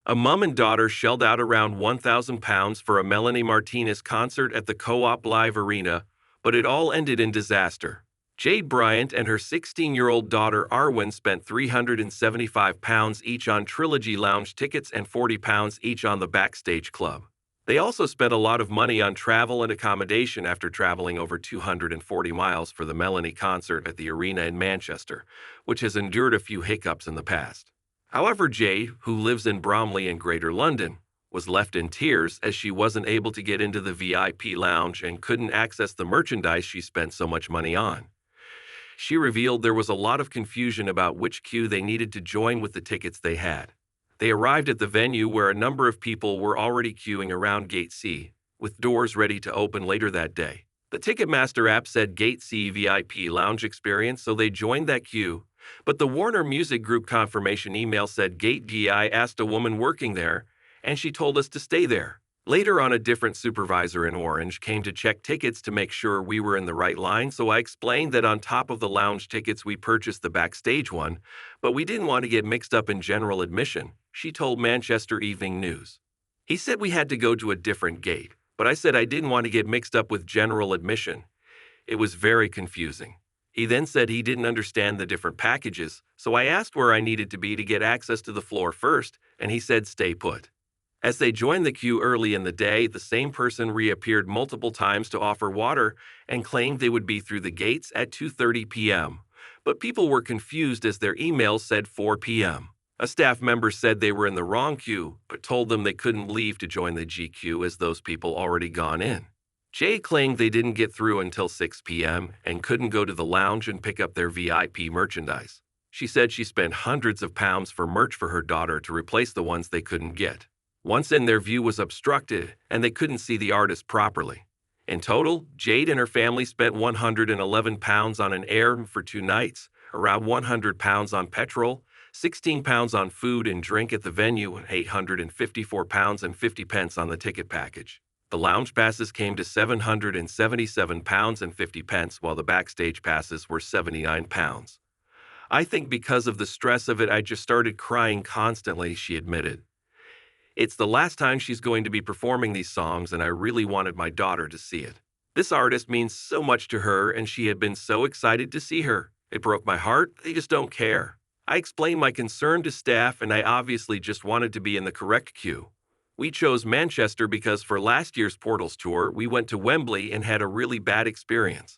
A mom and daughter shelled out around £1,000 for a Melanie Martinez concert at the Co-op Live Arena, but it all ended in disaster. Jade Bryant and her 16-year-old daughter Arwen spent £375 each on Trilogy Lounge tickets and £40 each on the Backstage Club. They also spent a lot of money on travel and accommodation after traveling over 240 miles for the Melanie concert at the arena in Manchester, which has endured a few hiccups in the past. However, Jade, who lives in Bromley in Greater London, was left in tears as she wasn't able to get into the VIP lounge and couldn't access the merchandise she spent so much money on. She revealed there was a lot of confusion about which queue they needed to join with the tickets they had. They arrived at the venue where a number of people were already queuing around Gate C, with doors ready to open later that day. The Ticketmaster app said Gate C VIP lounge experience, so they joined that queue, but the Warner Music Group confirmation email said Gate D. I asked a woman working there, and she told us to stay there. Later on, a different supervisor in Orange came to check tickets to make sure we were in the right line, so I explained that on top of the lounge tickets we purchased the backstage one, but we didn't want to get mixed up in general admission, she told Manchester Evening News. He said we had to go to a different gate, but I said I didn't want to get mixed up with general admission. It was very confusing. He then said he didn't understand the different packages, so I asked where I needed to be to get access to the floor first, and he said stay put. As they joined the queue early in the day, the same person reappeared multiple times to offer water and claimed they would be through the gates at 2:30 p.m. But people were confused as their emails said 4 p.m. A staff member said they were in the wrong queue, but told them they couldn't leave to join the GQ as those people already gone in. Jay claimed they didn't get through until 6 p.m. and couldn't go to the lounge and pick up their VIP merchandise. She said she spent hundreds of pounds for merch for her daughter to replace the ones they couldn't get. Once in, their view was obstructed and they couldn't see the artist properly. In total, Jade and her family spent £111 on an air for 2 nights, around £100 on petrol, £16 on food and drink at the venue, and £854.50 on the ticket package. The lounge passes came to £777.50, while the backstage passes were £79. I think because of the stress of it, I just started crying constantly, she admitted. It's the last time she's going to be performing these songs, and I really wanted my daughter to see it. This artist means so much to her, and she had been so excited to see her. It broke my heart. They just don't care. I explained my concern to staff, and I obviously just wanted to be in the correct queue. We chose Manchester because for last year's Portals tour, we went to Wembley and had a really bad experience.